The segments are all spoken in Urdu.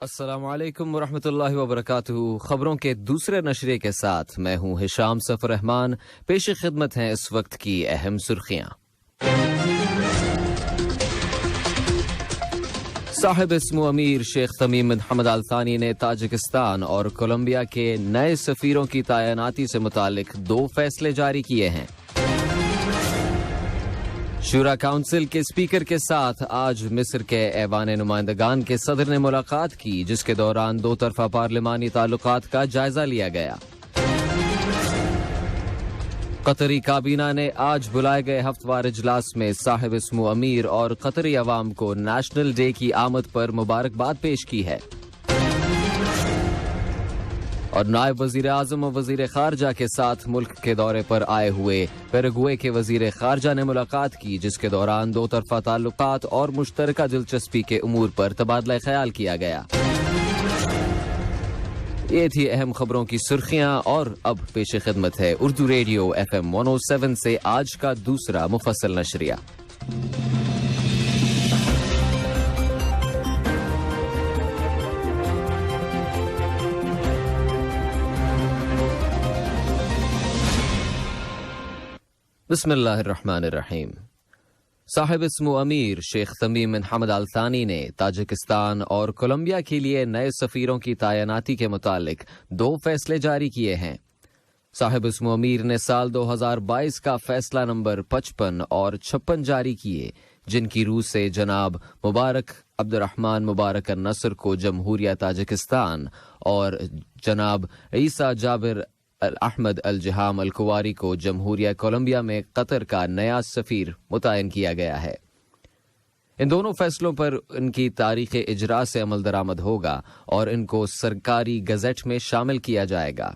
السلام علیکم ورحمۃ اللہ وبرکاتہ۔ خبروں کے دوسرے نشرے کے ساتھ میں ہوں ہشام سفر رحمان۔ پیش خدمت ہیں اس وقت کی اہم سرخیاں۔ صاحب اسم امیر شیخ تمیم بن حمد آل ثانی نے تاجکستان اور کولمبیا کے نئے سفیروں کی تعیناتی سے متعلق 2 فیصلے جاری کیے ہیں۔ شورا کونسل کے اسپیکر کے ساتھ آج مصر کے ایوان نمائندگان کے صدر نے ملاقات کی، جس کے دوران 2 طرفہ پارلیمانی تعلقات کا جائزہ لیا گیا۔ قطری کابینہ نے آج بلائے گئے ہفتہ اجلاس میں صاحب اسم امیر اور قطری عوام کو نیشنل ڈے کی آمد پر مبارکباد پیش کی ہے۔ اور نائب وزیر اعظم و وزیر خارجہ کے ساتھ ملک کے دورے پر آئے ہوئے پیراگوئے کے وزیر خارجہ نے ملاقات کی، جس کے دوران 2 طرفہ تعلقات اور مشترکہ دلچسپی کے امور پر تبادلہ خیال کیا گیا۔ یہ تھی اہم خبروں کی سرخیاں، اور اب پیش خدمت ہے اردو ریڈیو FM 107 سے آج کا دوسرا مفصل نشریہ۔ بسم اللہ الرحمن الرحیم۔ صاحب اسم امیر شیخ تمیم بن حمد آل ثانی نے تاجکستان اور کولمبیا کے لیے نئے سفیروں کی تعیناتی کے متعلق 2 فیصلے جاری کیے ہیں۔ صاحب اسم امیر نے سال 2022 کا فیصلہ نمبر 55 اور 56 جاری کیے، جن کی روح سے جناب مبارک عبد الرحمن مبارک النصر کو جمہوریہ تاجکستان اور جناب عیسیٰ جابر احمد الجہام الکواری کو جمہوریہ کولمبیا میں قطر کا نیا سفیر متعین کیا گیا ہے۔ ان دونوں فیصلوں پر ان کی تاریخ اجرا سے عمل درآمد ہوگا اور ان کو سرکاری گزٹ میں شامل کیا جائے گا۔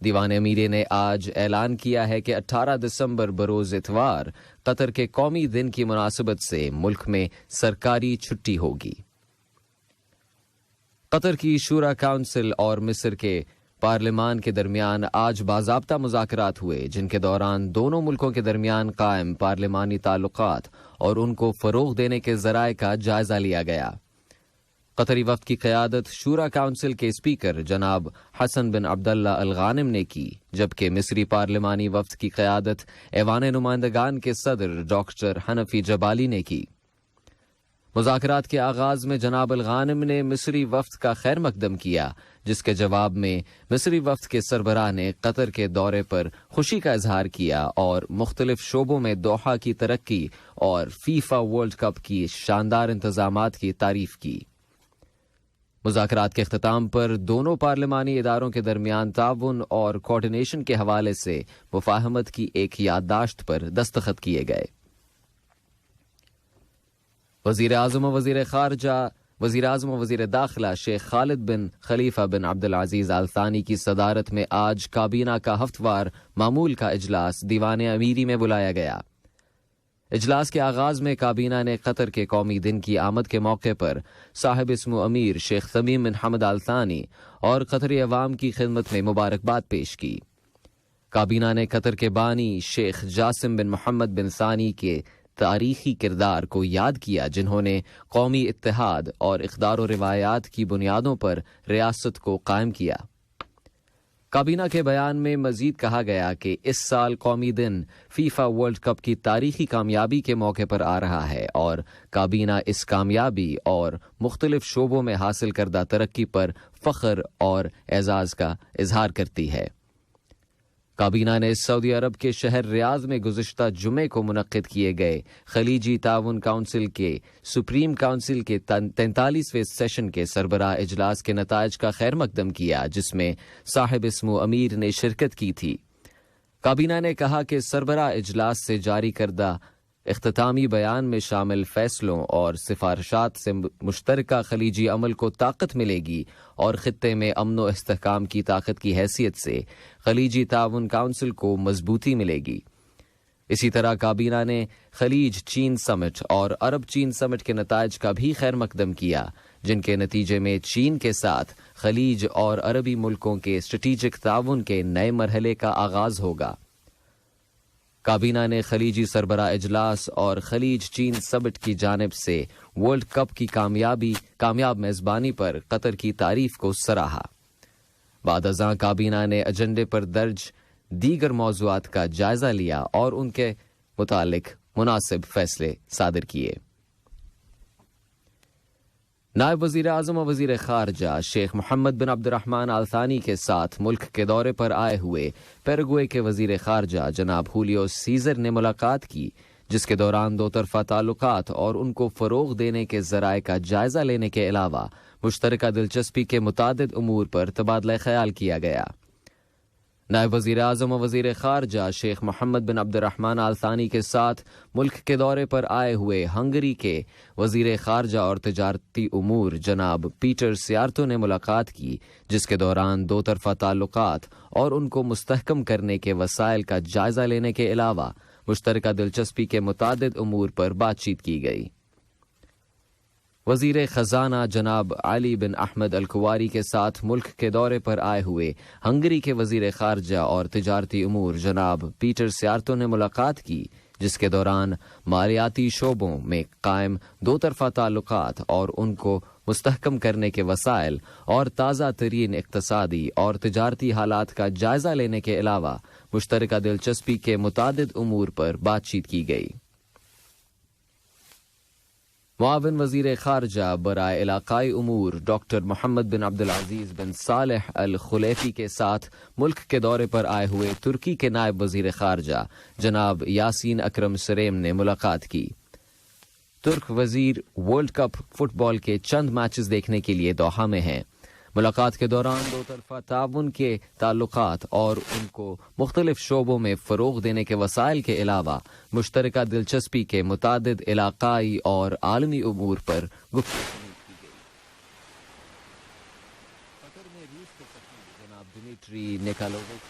دیوان امیری نے آج اعلان کیا ہے کہ 18 دسمبر بروز اتوار قطر کے قومی دن کی مناسبت سے ملک میں سرکاری چھٹی ہوگی۔ قطر کی شورا کونسل اور مصر کے پارلیمان کے درمیان آج باضابطہ مذاکرات ہوئے، جن کے دوران دونوں ملکوں کے درمیان قائم پارلیمانی تعلقات اور ان کو فروغ دینے کے ذرائع کا جائزہ لیا گیا۔ قطری وفد کی قیادت شورا کونسل کے اسپیکر جناب حسن بن عبداللہ الغانم نے کی، جبکہ مصری پارلیمانی وفد کی قیادت ایوان نمائندگان کے صدر ڈاکٹر حنفی جبالی نے کی۔ مذاکرات کے آغاز میں جناب الغانم نے مصری وفد کا خیر مقدم کیا، جس کے جواب میں مصری وفد کے سربراہ نے قطر کے دورے پر خوشی کا اظہار کیا اور مختلف شعبوں میں دوحہ کی ترقی اور فیفا ورلڈ کپ کی شاندار انتظامات کی تعریف کی۔ مذاکرات کے اختتام پر دونوں پارلیمانی اداروں کے درمیان تعاون اور کوارڈینیشن کے حوالے سے مفاہمت کی ایک یادداشت پر دستخط کیے گئے۔ وزیر اعظم و وزیر داخلہ شیخ خالد بن خلیفہ بن عبدالعزیز آل ثانی کی صدارت میں آج کابینہ کا ہفتہ معمول کا اجلاس دیوان امیری میں بلایا گیا۔ اجلاس کے آغاز میں کابینہ نے قطر کے قومی دن کی آمد کے موقع پر صاحب اسم امیر شیخ تمیم بن حمد آل ثانی اور قطری عوام کی خدمت میں مبارکباد پیش کی۔ کابینہ نے قطر کے بانی شیخ جاسم بن محمد بن ثانی کے تاریخی کردار کو یاد کیا، جنہوں نے قومی اتحاد اور اقدار و روایات کی بنیادوں پر ریاست کو قائم کیا۔ کابینہ کے بیان میں مزید کہا گیا کہ اس سال قومی دن فیفا ورلڈ کپ کی تاریخی کامیابی کے موقع پر آ رہا ہے، اور کابینہ اس کامیابی اور مختلف شعبوں میں حاصل کردہ ترقی پر فخر اور اعزاز کا اظہار کرتی ہے۔ کابینہ نے سعودی عرب کے شہر ریاض میں گزشتہ جمعے کو منعقد کیے گئے خلیجی تعاون کونسل کے سپریم کونسل کے 43ویں سیشن کے سربراہ اجلاس کے نتائج کا خیر مقدم کیا، جس میں صاحب اسم امیر نے شرکت کی تھی۔ کابینہ نے کہا کہ سربراہ اجلاس سے جاری کردہ اختتامی بیان میں شامل فیصلوں اور سفارشات سے مشترکہ خلیجی عمل کو طاقت ملے گی اور خطے میں امن و استحکام کی طاقت کی حیثیت سے خلیجی تعاون کونسل کو مضبوطی ملے گی۔ اسی طرح کابینہ نے خلیج چین سمٹ اور عرب چین سمٹ کے نتائج کا بھی خیر مقدم کیا، جن کے نتیجے میں چین کے ساتھ خلیج اور عربی ملکوں کے اسٹریٹجک تعاون کے نئے مرحلے کا آغاز ہوگا۔ کابینہ نے خلیجی سربراہ اجلاس اور خلیج چین سمٹ کی جانب سے ورلڈ کپ کی کامیاب میزبانی پر قطر کی تعریف کو سراہا۔ بعد ازاں کابینہ نے ایجنڈے پر درج دیگر موضوعات کا جائزہ لیا اور ان کے متعلق مناسب فیصلے صادر کیے۔ نائب وزیر اعظم و وزیر خارجہ شیخ محمد بن عبد الرحمن آل ثانی کے ساتھ ملک کے دورے پر آئے ہوئے پیراگوئے کے وزیر خارجہ جناب ہولیو سیزر نے ملاقات کی، جس کے دوران دو طرفہ تعلقات اور ان کو فروغ دینے کے ذرائع کا جائزہ لینے کے علاوہ مشترکہ دلچسپی کے متعدد امور پر تبادلہ خیال کیا گیا۔ نائب وزیر اعظم و وزیر خارجہ شیخ محمد بن عبد الرحمن آل ثانی کے ساتھ ملک کے دورے پر آئے ہوئے ہنگری کے وزیر خارجہ اور تجارتی امور جناب پیٹر سیارتو نے ملاقات کی، جس کے دوران دو طرفہ تعلقات اور ان کو مستحکم کرنے کے وسائل کا جائزہ لینے کے علاوہ مشترکہ دلچسپی کے متعدد امور پر بات چیت کی گئی۔ وزیر خزانہ جناب علی بن احمد الکواری کے ساتھ ملک کے دورے پر آئے ہوئے ہنگری کے وزیر خارجہ اور تجارتی امور جناب پیٹر سیارتو نے ملاقات کی، جس کے دوران مالیاتی شعبوں میں قائم دو طرفہ تعلقات اور ان کو مستحکم کرنے کے وسائل اور تازہ ترین اقتصادی اور تجارتی حالات کا جائزہ لینے کے علاوہ مشترکہ دلچسپی کے متعدد امور پر بات چیت کی گئی۔ معاون وزیر خارجہ برائے علاقائی امور ڈاکٹر محمد بن عبد العزیز بن صالح الخلیفی کے ساتھ ملک کے دورے پر آئے ہوئے ترکی کے نائب وزیر خارجہ جناب یاسین اکرم سریم نے ملاقات کی۔ ترک وزیر ورلڈ کپ فٹ بال کے چند میچز دیکھنے کے لیے دوحہ میں ہیں۔ ملاقات کے دوران دو طرفہ تعاون کے تعلقات اور ان کو مختلف شعبوں میں فروغ دینے کے وسائل کے علاوہ مشترکہ دلچسپی کے متعدد علاقائی اور عالمی امور پر گفتگو کی گئی۔ قطر میں روس کے سفیر جناب دمیٹری نیکالووچ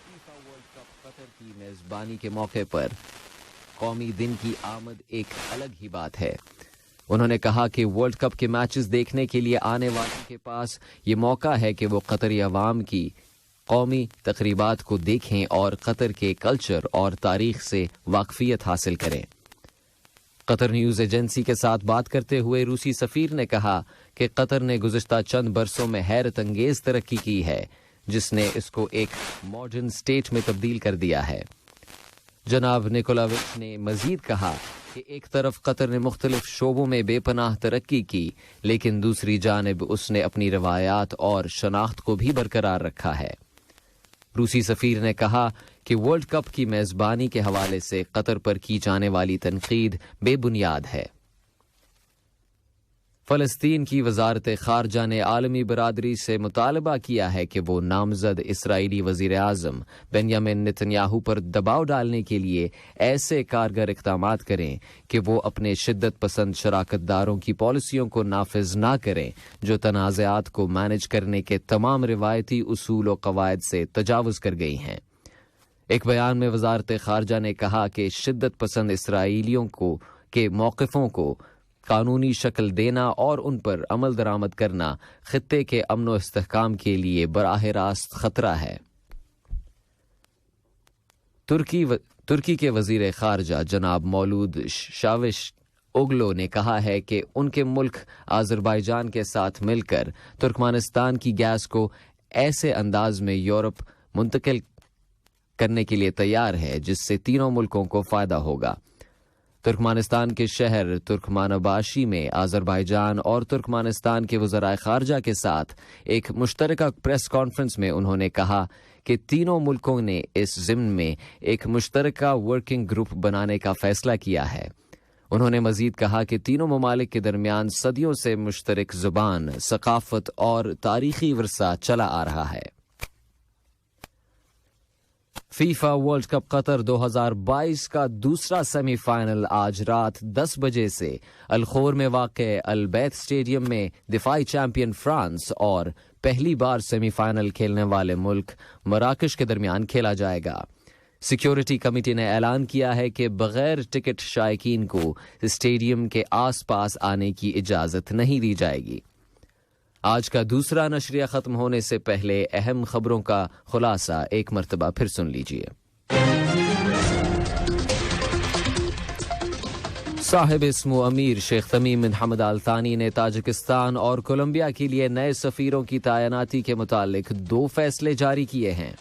فیفا ورلڈ کپ قطر کی میزبانی کے موقع پر قومی دن کی آمد ایک الگ ہی بات ہے۔ انہوں نے کہا کہ ورلڈ کپ کے میچز دیکھنے کے لیے آنے والوں کے پاس یہ موقع ہے کہ وہ قطری عوام کی قومی تقریبات کو دیکھیں اور قطر کے کلچر اور تاریخ سے واقفیت حاصل کریں۔ قطر نیوز ایجنسی کے ساتھ بات کرتے ہوئے روسی سفیر نے کہا کہ قطر نے گزشتہ چند برسوں میں حیرت انگیز ترقی کی ہے، جس نے اس کو ایک ماڈرن اسٹیٹ میں تبدیل کر دیا ہے۔ جناب نیکولاوچ نے مزید کہا کہ ایک طرف قطر نے مختلف شعبوں میں بے پناہ ترقی کی، لیکن دوسری جانب اس نے اپنی روایات اور شناخت کو بھی برقرار رکھا ہے۔ روسی سفیر نے کہا کہ ورلڈ کپ کی میزبانی کے حوالے سے قطر پر کی جانے والی تنقید بے بنیاد ہے۔ فلسطین کی وزارت خارجہ نے عالمی برادری سے مطالبہ کیا ہے کہ وہ نامزد اسرائیلی وزیر اعظم بنیامین نتنیاہو پر دباؤ ڈالنے کے لیے ایسے کارگر اقدامات کریں کہ وہ اپنے شدت پسند شراکت داروں کی پالیسیوں کو نافذ نہ کریں جو تنازعات کو مینج کرنے کے تمام روایتی اصول و قواعد سے تجاوز کر گئی ہیں۔ ایک بیان میں وزارت خارجہ نے کہا کہ شدت پسند اسرائیلیوں کے موقفوں کو قانونی شکل دینا اور ان پر عمل درآمد کرنا خطے کے امن و استحکام کے لیے براہ راست خطرہ ہے۔ ترکی کے وزیر خارجہ جناب مولود شاوش اوگلو نے کہا ہے کہ ان کے ملک آذربائیجان کے ساتھ مل کر ترکمانستان کی گیس کو ایسے انداز میں یورپ منتقل کرنے کے لیے تیار ہے جس سے تینوں ملکوں کو فائدہ ہوگا۔ ترکمانستان کے شہر ترکمانباشی میں آذربائیجان اور ترکمانستان کے وزرائے خارجہ کے ساتھ ایک مشترکہ پریس کانفرنس میں انہوں نے کہا کہ تینوں ملکوں نے اس ضمن میں ایک مشترکہ ورکنگ گروپ بنانے کا فیصلہ کیا ہے۔ انہوں نے مزید کہا کہ تینوں ممالک کے درمیان صدیوں سے مشترک زبان، ثقافت اور تاریخی ورثہ چلا آ رہا ہے۔ فیفا ورلڈ کپ قطر 2022 کا دوسرا سیمی فائنل آج رات 10 بجے سے الخور میں واقع البیت اسٹیڈیم میں دفاعی چیمپئن فرانس اور پہلی بار سیمی فائنل کھیلنے والے ملک مراکش کے درمیان کھیلا جائے گا۔ سیکیورٹی کمیٹی نے اعلان کیا ہے کہ بغیر ٹکٹ شائقین کو اسٹیڈیم کے آس پاس آنے کی اجازت نہیں دی جائے گی۔ آج کا دوسرا نشریہ ختم ہونے سے پہلے اہم خبروں کا خلاصہ ایک مرتبہ پھر سن لیجیے۔ صاحب اسم امیر شیخ تمیم بن حمد آل ثانی نے تاجکستان اور کولمبیا کے لیے نئے سفیروں کی تعیناتی کے متعلق 2 فیصلے جاری کیے ہیں۔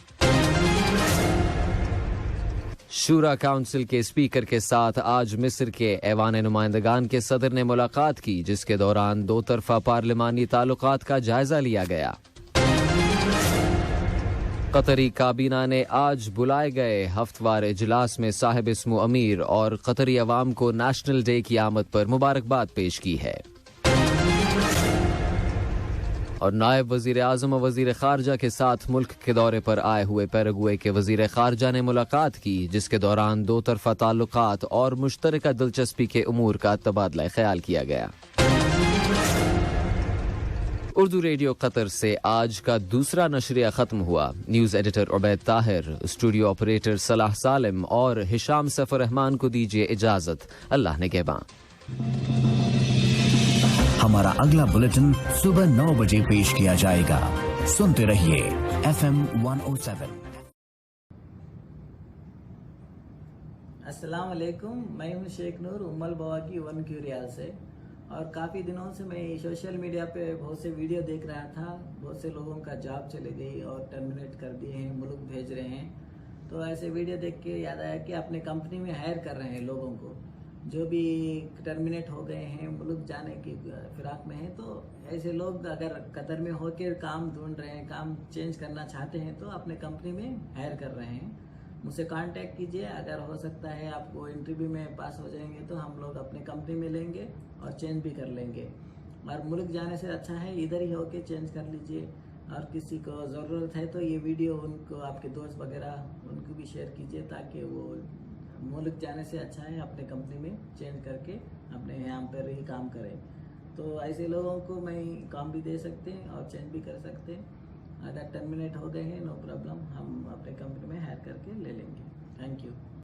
شورا کونسل کے اسپیکر کے ساتھ آج مصر کے ایوان نمائندگان کے صدر نے ملاقات کی، جس کے دوران 2 طرفہ پارلیمانی تعلقات کا جائزہ لیا گیا۔ قطری کابینہ نے آج بلائے گئے ہفتوار اجلاس میں صاحب اسم امیر اور قطری عوام کو نیشنل ڈے کی آمد پر مبارکباد پیش کی ہے۔ اور نائب وزیر اعظم و وزیر خارجہ کے ساتھ ملک کے دورے پر آئے ہوئے پیراگوئے کے وزیر خارجہ نے ملاقات کی، جس کے دوران 2 طرفہ تعلقات اور مشترکہ دلچسپی کے امور کا تبادلہ خیال کیا گیا۔ اردو ریڈیو قطر سے آج کا دوسرا نشریہ ختم ہوا۔ News editor Ubaid Tahir, studio operator Salah Salim اور ہشام سیف الرحمان کو دیجیے اجازت۔ اللہ نگہباں۔ ہمارا اگلا بلیٹن صبح 9 بجے پیش کیا جائے گا۔ سنتے رہیے FM 107۔ السلام علیکم، میں ہوں شیخ نور امل بوا کی 1 کیو ریال سے، اور کافی دنوں سے میں سوشل میڈیا پہ بہت سے ویڈیو دیکھ رہا تھا۔ بہت سے لوگوں کا جاب چلے گئی اور ٹرمینیٹ کر دیے ہیں، ملک بھیج رہے ہیں۔ تو ایسے ویڈیو دیکھ کے یاد آیا کہ اپنے کمپنی میں ہائر کر رہے ہیں لوگوں کو، جو بھی ٹرمینیٹ ہو گئے ہیں، ملک جانے کی فراق میں ہیں۔ تو ایسے لوگ اگر قطر میں ہو کے کام ڈھونڈ رہے ہیں، کام چینج کرنا چاہتے ہیں، تو اپنے کمپنی میں ہائر کر رہے ہیں۔ مجھ سے کانٹیکٹ کیجئے، اگر ہو سکتا ہے آپ کو انٹرویو میں پاس ہو جائیں گے تو ہم لوگ اپنے کمپنی میں لیں گے اور چینج بھی کر لیں گے۔ اور ملک جانے سے اچھا ہے ادھر ہی ہو کے چینج کر لیجئے۔ اور کسی کو ضرورت ہے تو یہ ویڈیو ان کو، آپ کے دوست وغیرہ، ان کو بھی شیئر کیجئے، تاکہ وہ ملک جانے سے اچھا ہے اپنے کمپنی میں چینج کر کے اپنے یہاں پر ہی کام کریں۔ تو ایسے لوگوں کو میں کام بھی دے سکتے ہیں اور چینج بھی کر سکتے ہیں۔ اگر ٹرمینیٹ ہو گئے ہیں، نو پرابلم، ہم اپنے کمپنی